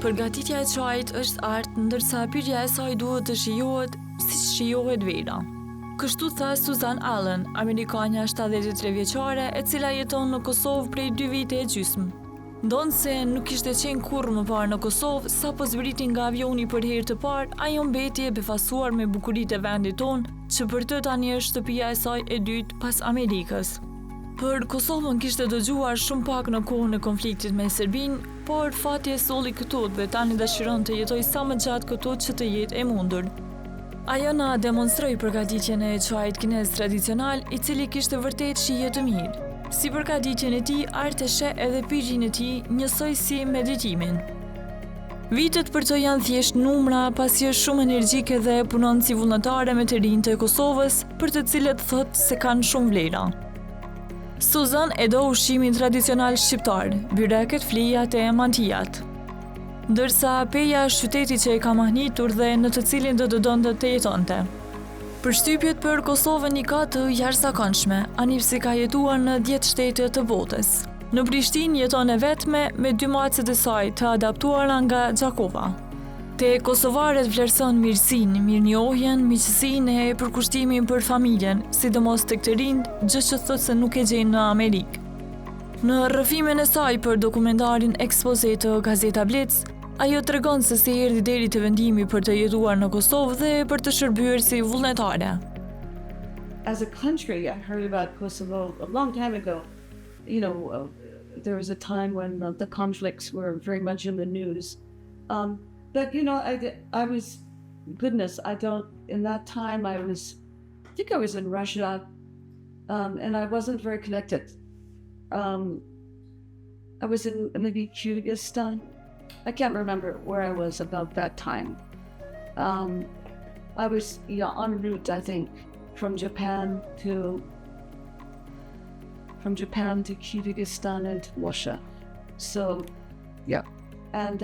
Përgatitja e çajit është art, ndërsa pirja e saj duhet të shijohet siç shijohet vera. Kështu tha Susan Allen, amerikane 73 vjeçare, e cila jeton në Kosovë prej 2 vite e gjysmë. Ndonë se nuk ishte qenë kurrë më parë në Kosovë, sa po zbriti nga avioni për herë të parë, ajo mbeti e befasuar me bukuritë e vendit tonë, që për të tani është shtëpia e saj e dytë pas Amerikës. Për Kosovën kishte dëgjuar shumë pak në kohën e konfliktit me Serbinë, por fati e solli këtu dhe tani dëshiron të jetoj sa më gjatë këtu që të jetë e mundur. Ajo na demonstroi përgatitjen e çajit kinez tradicional, i cili kishte vërtet shije të mirë. Si përgatitjen e tij, art e sheh edhe pirjen e tij, njësoj si meditimin. Vitet për të janë thjesht numra, pasi është shumë energjike dhe punon si vullnetare me të rinjtë e Kosovës, për të cilët thotë se kanë shumë vlera. Susan e do ushqimin tradicional shqiptar, byreket, flijat e mantijat. Ndërsa Peja është qyteti që e ka mahnitur dhe në të cilin do të donte të jetonte. Përshtypjet për Kosovën i ka të jashtëzakonshme, anipsi ka jetuar në 10 shtete të botës. Në Prishtinë jeton e vetme me 2 macet e saj të adaptuara nga Gjakova. Te kosovarët vlerëson mirësinë, mirënjohjen, miqësinë e përkushtimin për familjen, sidomos tek të rinjt, gjë që thotë se nuk e gjen në Amerikë. Në rrëfimin e saj për dokumentarin Expose të Gazeta Blic, ajo tregon se si erdhi deri te vendimi për të jetuar në Kosovë dhe për të shërbyer si vullnetare. As a country, I heard about Kosovo a long time ago. There was a time when the conflicts were very much in the news. But I was, goodness, in that time I think I was in Russia, and I wasn't very connected. I was in maybe Kyrgyzstan. I can't remember where I was about that time. I was en route, I think, from Japan to Kyrgyzstan and Russia. So, yeah. And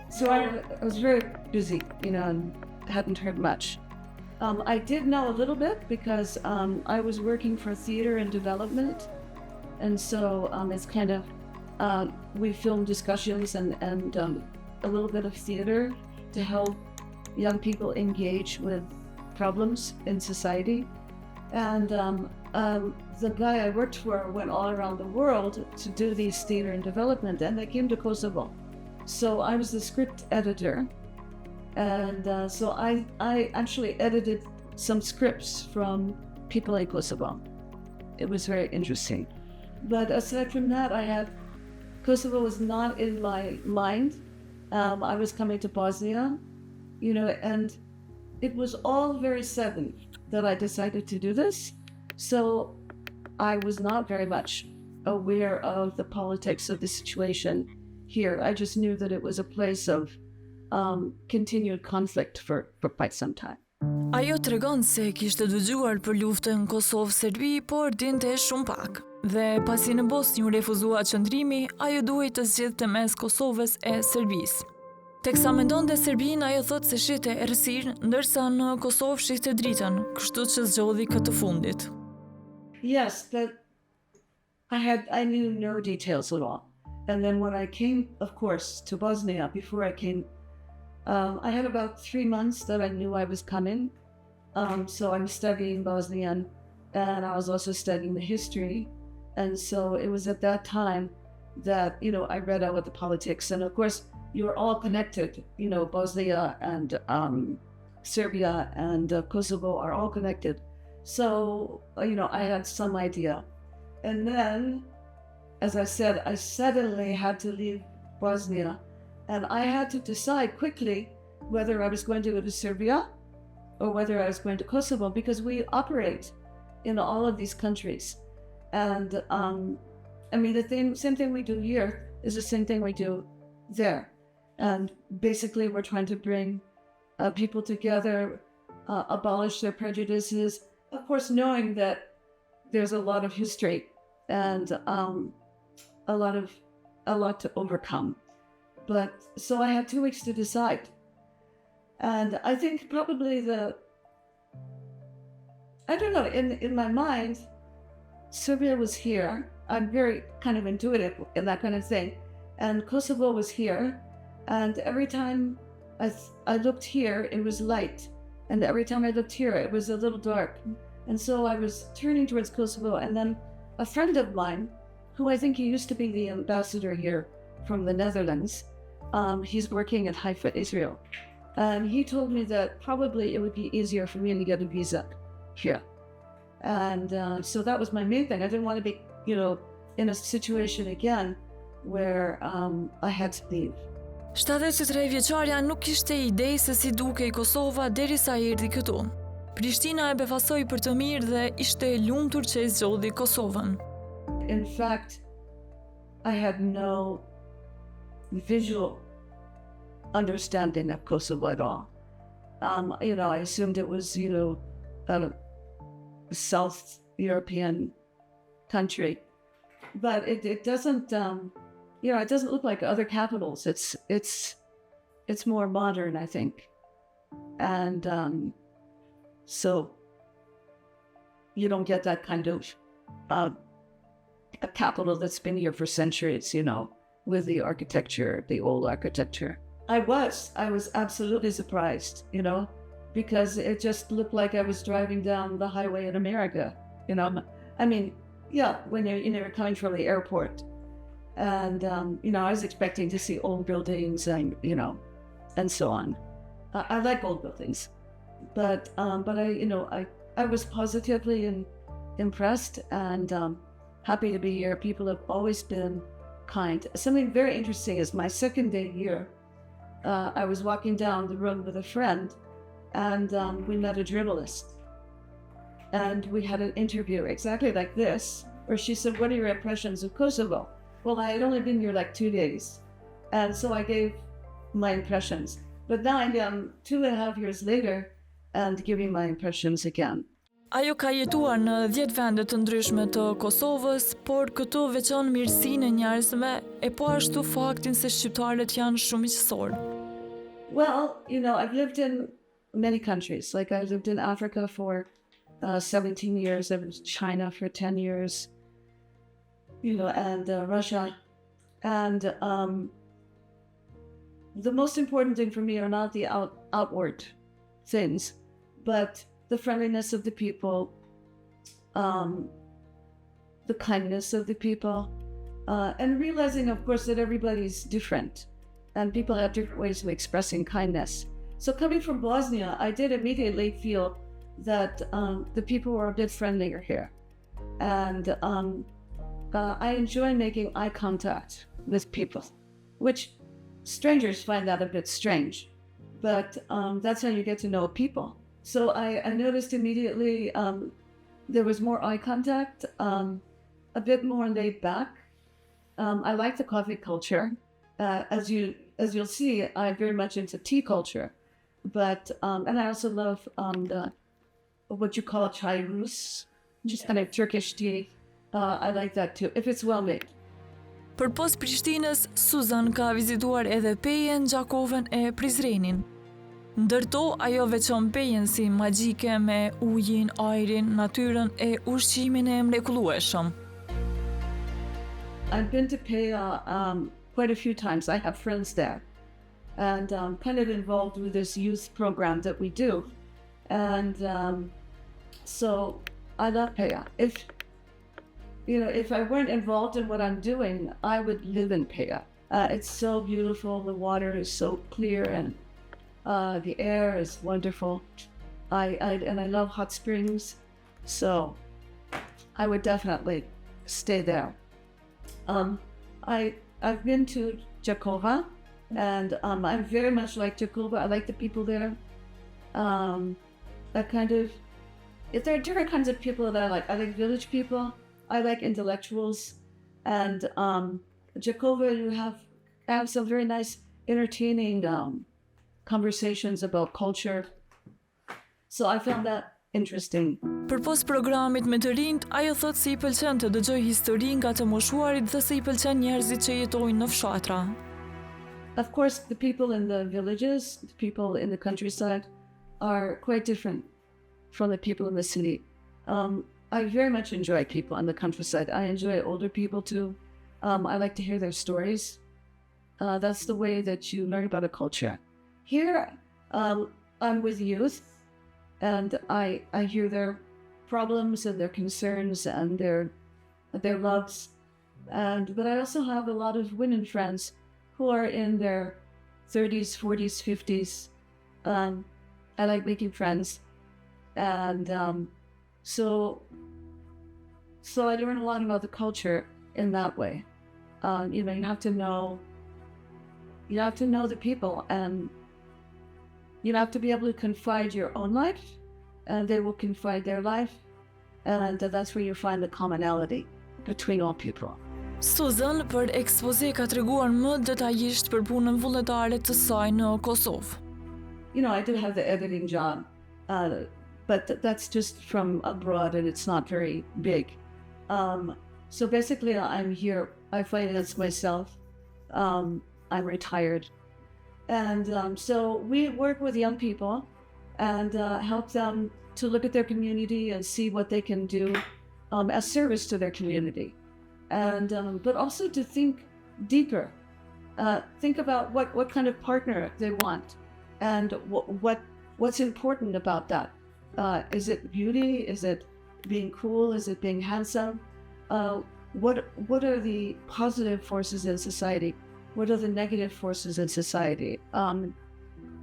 so I was very busy, and hadn't heard much. I did know a little bit because I was working for theater and development. And so it's kind of, we film discussions and a little bit of theater to help young people engage with problems in society. And the guy I worked for went all around the world to do these theater and development, and they came to Kosovo. So I was the script editor, and so I actually edited some scripts from people in Kosovo. It was very interesting. But aside from that, Kosovo was not in my mind. I was coming to Bosnia, and it was all very sudden that I decided to do this. So I was not very much aware of the politics of the situation here. I just knew that it was a place of continued conflict for quite some time. Ajo tregon se kishte dëgjuar për luftën Kosovë-Serbi, por dinte shumë pak. Dhe pasi në Bosnjë u refuzua qëndrimi, ajo duhej të zgjedhte mes Kosovës e Serbisë. Teksa mendonte Serbinë, ajo thotë se shihte errësirë, ndërsa në Kosovë shihte dritën, kështu që zgjodhi këtë fundit. Yes, but I knew no details at all. And then when I came, of course, to Bosnia, before I came, I had about 3 months that I knew I was coming. So I'm studying Bosnian, and I was also studying the history. And so it was at that time that, I read out the politics. And of course, you're all connected. Bosnia and Serbia and Kosovo are all connected. So, I had some idea. And then, as I said, I suddenly had to leave Bosnia. And I had to decide quickly whether I was going to go to Serbia or whether I was going to Kosovo, because we operate in all of these countries. And the same thing we do here is the same thing we do there. And basically we're trying to bring people together, abolish their prejudices, of course knowing that there's a lot of history and a lot to overcome. But so I had 2 weeks to decide. And I think probably I don't know, in my mind, Serbia was here. I'm very kind of intuitive in that kind of thing. And Kosovo was here. And every time I looked here, it was light. And every time I looked here, it was a little dark. And so I was turning towards Kosovo. And then a friend of mine, who I think he used to be the ambassador here from the Netherlands, he's working in Haifa, Israel. And he told me that probably it would be easier for me to get a visa here. And so that was my main thing. I didn't want to be, in a situation again where I had to leave. 73 vjeçarja nuk kishte ide se si dukej Kosova derisa erdhi këtu. Prishtina e befasoi për të mirë dhe ishte e lumtur që e zgjodhi Kosovën. In fact, I had no visual understanding of Kosovo at all. I assumed it was, a South European country, but it doesn't, it doesn't look like other capitals. It's more modern, I think, and so you don't get that kind of a capital that's been here for centuries, with the architecture, the old architecture. I was absolutely surprised, because it just looked like I was driving down the highway in America, I mean, yeah, when you're coming from the airport. And, I was expecting to see old buildings and, and so on. I like old buildings, but I was positively impressed and happy to be here. People have always been kind. Something very interesting is my second day here, I was walking down the road with a friend, and we met a journalist. And we had an interview exactly like this, where she said, "What are your impressions of Kosovo?" Well, I had only been here like 2 days, and so I gave my impressions. But now I am 2.5 years later and giving my impressions again. Ajo ka jetuar në 10 vende të ndryshme të Kosovës, por këtu veçon mirësinë e njerëzve e po ashtu faktin se shqiptarët janë shumë miqësorë. Well, I've lived in many countries. Like I lived in Africa for 17 years. I was in China for 10 years. And Russia. And the most important thing for me are not the outward things, but the friendliness of the people, the kindness of the people, and realizing, of course, that everybody's different and people have different ways of expressing kindness. So coming from Bosnia, I did immediately feel that the people were a bit friendlier here. And I enjoy making eye contact with people, which strangers find that a bit strange, but that's how you get to know people. So I noticed immediately there was more eye contact, a bit more laid back. I like the coffee culture. As you'll see, I'm very much into tea culture, but and I also love what you call chai Rus, just kind of Turkish tea. I like that too, if it's well made. Përpos Prishtinës, Suzan ka vizituar edhe Pejen, Gjakovën e Prizrenin. Ndërto, ajo veçon Pejen si magjike me ujin, ajrin, natyrën e ushqimin e mrekullueshëm. I've been to Peja quite a few times. I have friends there, and kind of involved with this youth program that we do, and so I love Peja. If I weren't involved in what I'm doing, I would live in Peja. It's so beautiful. The water is so clear, and the air is wonderful. I love hot springs, so I would definitely stay there. I've been to Jakova, and I very much like Jakova. I like the people there. There are different kinds of people that I like. I like village people. I like intellectuals, and Jakova, you have some very nice, entertaining conversations about culture. So I found that interesting. Përpos programit me të rinjt, ajo thot se I pëlqen të dëgjoj histori nga të moshuarit dhe se I pëlqen njerëzit që jetojnë në fshatra. Of course, the people in the villages, the people in the countryside are quite different from the people in the city. I very much enjoy people in the countryside. I enjoy older people too. I like to hear their stories. That's the way that you learn about a culture. Here, I'm with youth, and I hear their problems and their concerns and their loves, but I also have a lot of women friends who are in their 30s, 40s, 50s. I like making friends, and so I learn a lot about the culture in that way. You have to know the people, and you have to be able to confide your own life, and they will confide their life, and that's where you find the commonality between all people. Susan për ekspoze ka treguar më detajisht për punën vullnetare të saj në Kosovë. I did have the editing job, but that's just from abroad, and it's not very big. So basically, I'm here. I finance myself. I'm retired. And so we work with young people and help them to look at their community and see what they can do as service to their community. And but also to think deeper. Think about what kind of partner they want, and what's important about that. Is it beauty? Is it being cool? Is it being handsome? What are the positive forces in society? What are the negative forces in society?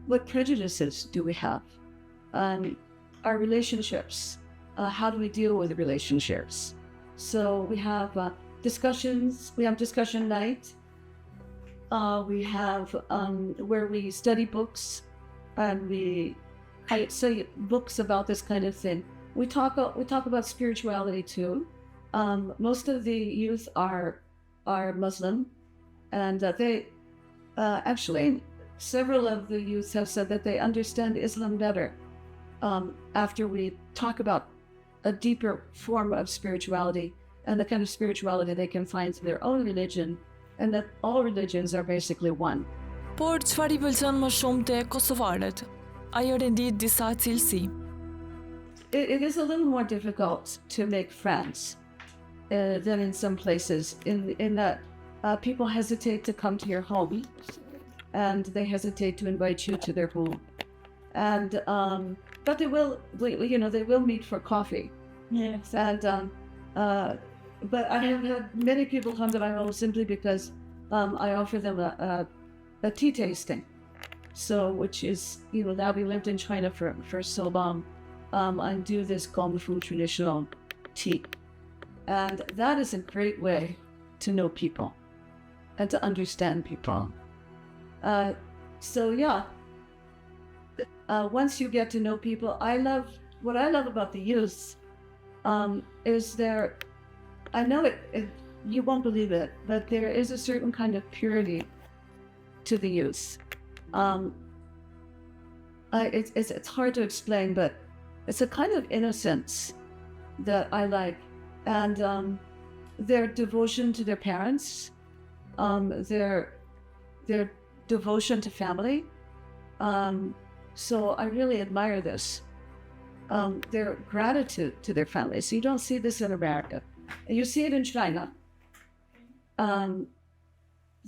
What prejudices do we have? Our relationships. How do we deal with relationships? So we have discussions. We have discussion night. We have where we study books, and I say books about this kind of thing. We talk about spirituality too. Most of the youth are Muslim, and they actually several of the youth have said that they understand Islam better after we talk about a deeper form of spirituality and the kind of spirituality they can find in their own religion, and that all religions are basically one. Por çfarë I pëlqen më shumë te kosovarët? Ajo rendit disa cilësi. It is a little more difficult to make friends than in some places, in that people hesitate to come to your home, and they hesitate to invite you to their home, and but they will meet for coffee. Yes. And but I have had many people come to my home simply because I offer them a tea tasting. So, which is, now we lived in China for so long, I do this Gong Fu traditional tea. And that is a great way to know people and to understand people. So yeah, once you get to know people, what I love about the youth is I know it, you won't believe it, but there is a certain kind of purity to the youth. It's hard to explain, but it's a kind of innocence that I like, and their devotion to their parents, their devotion to family. So I really admire this. Their gratitude to their families. You don't see this in America. You see it in China.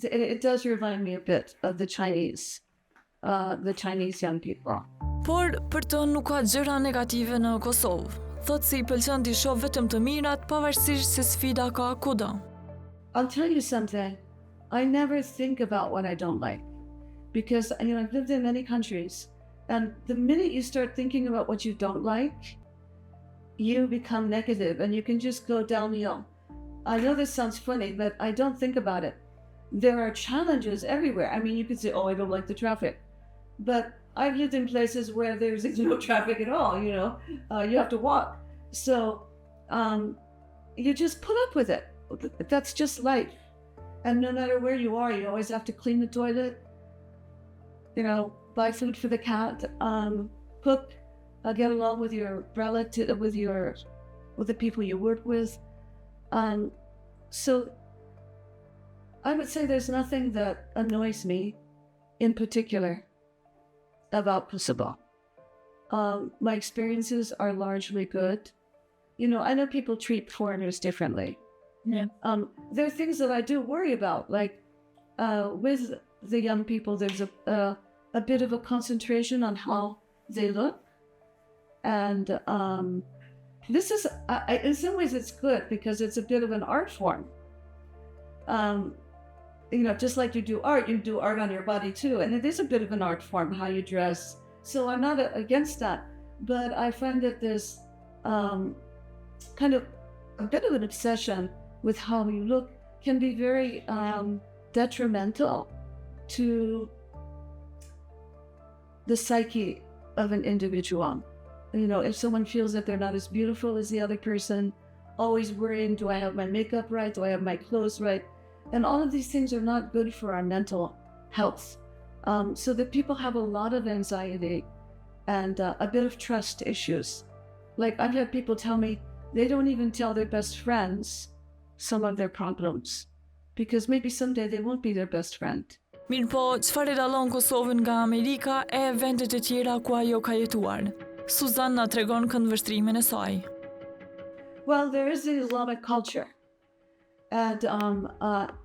It does remind me a bit of the Chinese young people. Por për të nuk ka gjëra negative në Kosovë. Thotë se I pëlqen t'i shoh vetëm të mirat, pavarësisht se sfida ka kudo. I'll tell you something. I never think about what I don't like, because I've lived in many countries, and the minute you start thinking about what you don't like, you become negative, and you can just go downhill. I know this sounds funny, but I don't think about it. There are challenges everywhere. You could say, "Oh, I don't like the traffic," but I've lived in places where there's no traffic at all. You have to walk. So you just put up with it. That's just life. And no matter where you are, you always have to clean the toilet, buy food for the cat, cook, get along with your relative, with the people you work with. So I would say there's nothing that annoys me in particular about Kosovo. My experiences are largely good. I know people treat foreigners differently. Yeah. There are things that I do worry about, like with the young people, there's a bit of a concentration on how they look. And this is, in some ways it's good because it's a bit of an art form. Just like you do art on your body too. And it is a bit of an art form, how you dress. So I'm not against that. But I find that there's kind of a bit of an obsession with how you look can be very detrimental to the psyche of an individual. If someone feels that they're not as beautiful as the other person, always worrying, do I have my makeup right? Do I have my clothes right? And all of these things are not good for our mental health. So that people have a lot of anxiety and a bit of trust issues. Like I've had people tell me they don't even tell their best friends some of their problems because maybe someday they won't be their best friend. Mirë po, çfarë e dallon Kosovën nga Amerika e vendet e tjera ku ajo ka jetuar? Suzan na tregon këndvështrimin e saj. Well, there is the Islamic culture. And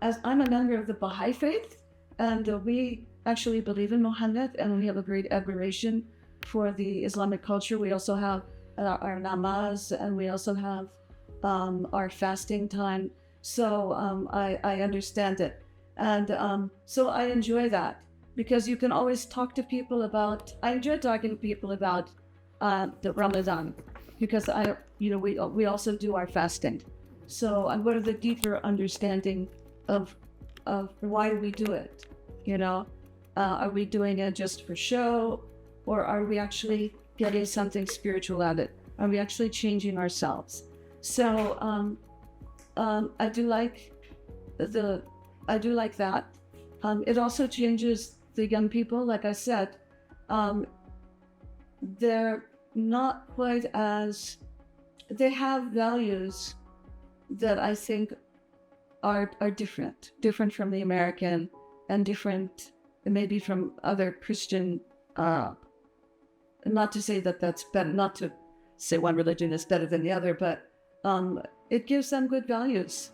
as I'm a member of the Baha'i faith, and we actually believe in Muhammad, and we have a great admiration for the Islamic culture. We also have our namaz, and we also have our fasting time. So I understand it. And so I enjoy that because you can always talk to people about, I enjoy talking to people about the Ramadan because we also do our fasting. So I'm what are the deeper understanding of why we do it, Are we doing it just for show, or are we actually getting something spiritual out of it? Are we actually changing ourselves? So I do like that. It also changes the young people. Like I said, they're not quite as, they have values that I think are different from the American and different maybe from other Christian, not to say that that's better, not to say one religion is better than the other, but it gives them good values.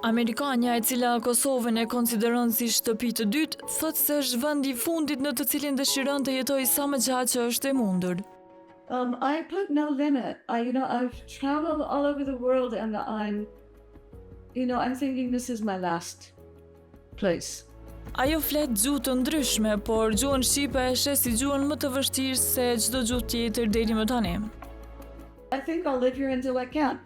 Amerikanja e cila Kosovën e konsideron si shtëpi të dytë, thotë se është vendi i fundit në të cilin dëshiron të jetojë sa më gjatë që është e mundur. I put no limit. I've traveled all over the world, and I'm thinking this is my last place. Ajo flet gjuhë të ndryshme, por gjuhën shqipe e sheh si gjuhën më të vështirë se çdo gjuhë tjetër deri më tani. I think I'll live here until I can't.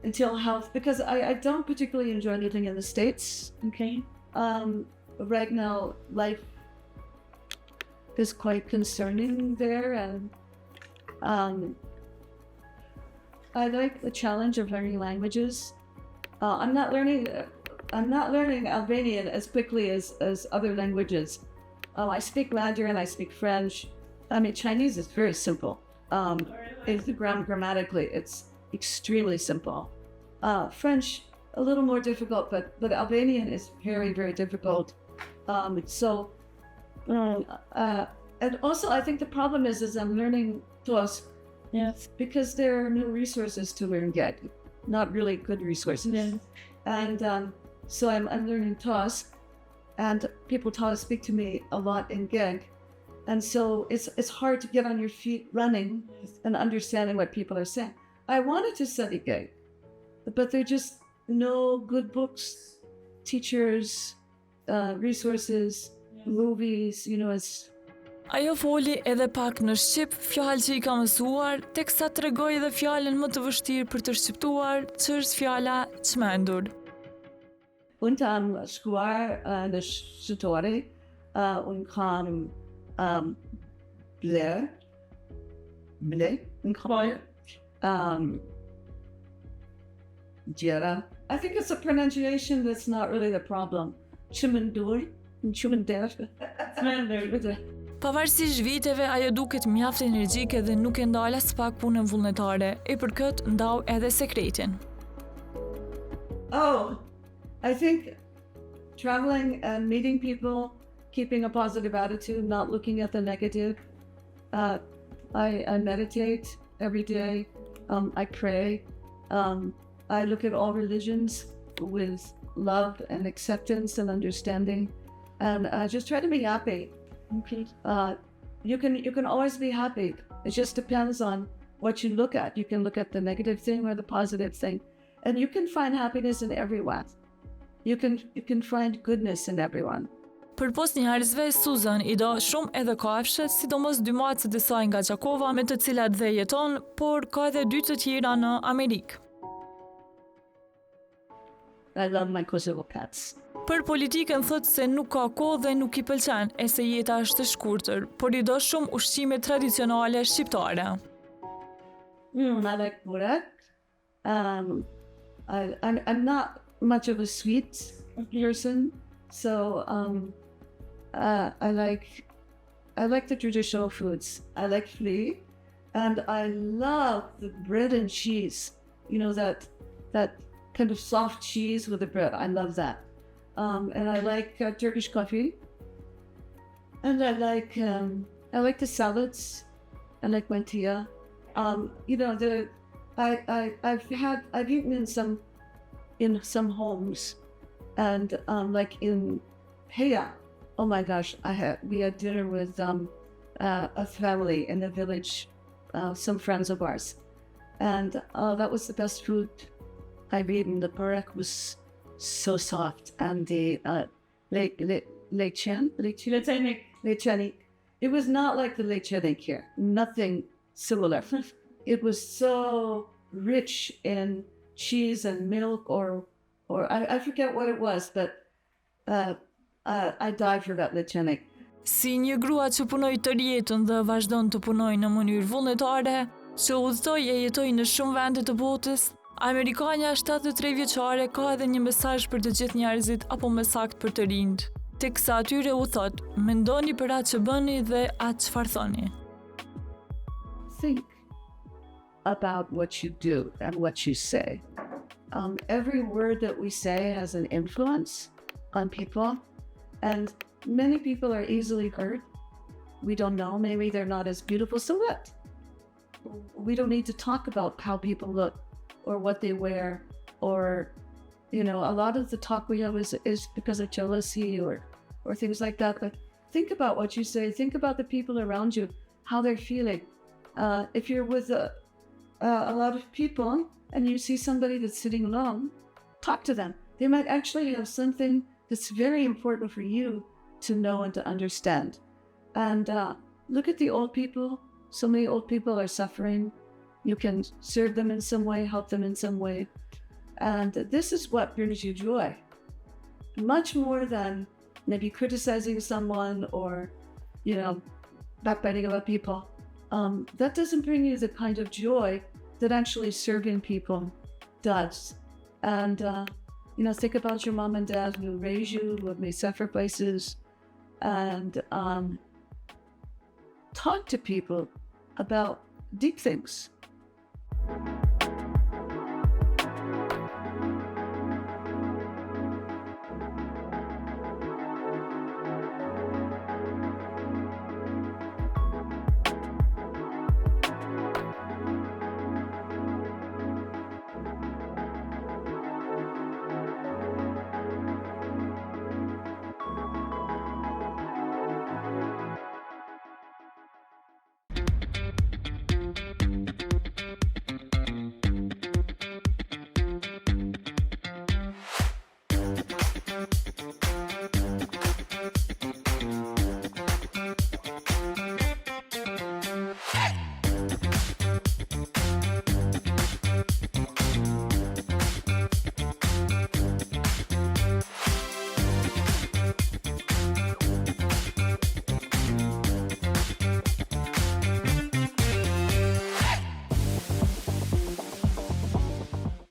Until health, because I don't particularly enjoy living in the States. Okay. Right now, life is quite concerning there, and I like the challenge of learning languages. I'm not learning Albanian as quickly as other languages. I speak Mandarin, I speak French. Chinese is very simple. It's grammatically, it's extremely simple. French, a little more difficult, but Albanian is very, very difficult. And also I think the problem is I'm learning Tosk. Yes. Because there are no resources to learn yet, not really good resources. Yes. And so I'm learning Tosk, and people speak to me a lot in Gig. And so it's hard to get on your feet running and understanding what people are saying. I wanted to study Gig, but there are just no good books, teachers, resources, movies, it's... Ajo foli edhe pak në Shqip, fjalë që I ka mësuar, teksa tregoi edhe fjalën më të vështirë për të shqiptuar, që është fjala çmendur. Unë kam shkuar në shqiptore, unë kam Gjera. I think it's a pronunciation that's not really the problem. Çmendur, çmendur. Pavarësisht viteve, ajo duket mjaft energjike dhe nuk e ndal as pak punën vullnetare, e për këtë ndau edhe sekretin. Oh, I think traveling and meeting people, keeping a positive attitude, not looking at the negative. I meditate every day. I pray. I look at all religions with love and acceptance and understanding, and just try to be happy. Okay. You can always be happy. It just depends on what you look at. You can look at the negative thing or the positive thing, and you can find happiness in everyone. You can find goodness in everyone. Përpos njerëzve, Susan i do shumë edhe kafshët, sidomos dy macet e saj nga Çakova me të cilat dhe jeton, por ka edhe dy të tjera në Amerikë. I love my Kosovo cats. Për politikën thotë se nuk ka kohë dhe nuk I pëlqen, e se jeta është e shkurtër, por I do shumë ushqimet tradicionale shqiptare. I like burek. I'm not much of a sweet person, so I like the traditional foods. I like flea, and I love the bread and cheese. You know, that kind of soft cheese with the bread. I love that. And I like Turkish coffee, and I like the salads. I like mantilla. You know, I've eaten in some homes, and like in Heya. Oh my gosh, we had dinner with a family in the village, some friends of ours, and that was the best food I've eaten. The burek was so soft, and the lecheni. It was not like the lecheni here. Nothing similar. It was so rich in cheese and milk, or I forget what it was, but I died for that lecheni. Si një grua që punoi tërë jetën dhe vazhdon të punojë në mënyrë vullnetare, që udhëtoi e jetoi në shumë vende të botës, amerikanja 73 vjeçare ka edhe një mesazh për të gjithë njerëzit, apo më saktë për të rinjt. Teksa atyre u thot, mendoni për atë që bëni dhe atë çfarë thoni. Think about what you do and what you say. Every word that we say has an influence on people, and many people are easily hurt. We don't know, maybe they're not as beautiful, so what? We don't need to talk about how people look or what they wear, or, you know, a lot of the talk we have is because of jealousy or things like that. But think about what you say. Think about the people around you, how they're feeling. If you're with a lot of people and you see somebody that's sitting alone, talk to them. They might actually have something that's very important for you to know and to understand. And look at the old people. So many old people are suffering. You can serve them in some way, help them in some way. And this is what brings you joy. Much more than maybe criticizing someone or, you know, backbiting about people. That doesn't bring you the kind of joy that actually serving people does. And, you know, think about your mom and dad who raised you, who have made sacrifices, and talk to people about deep things.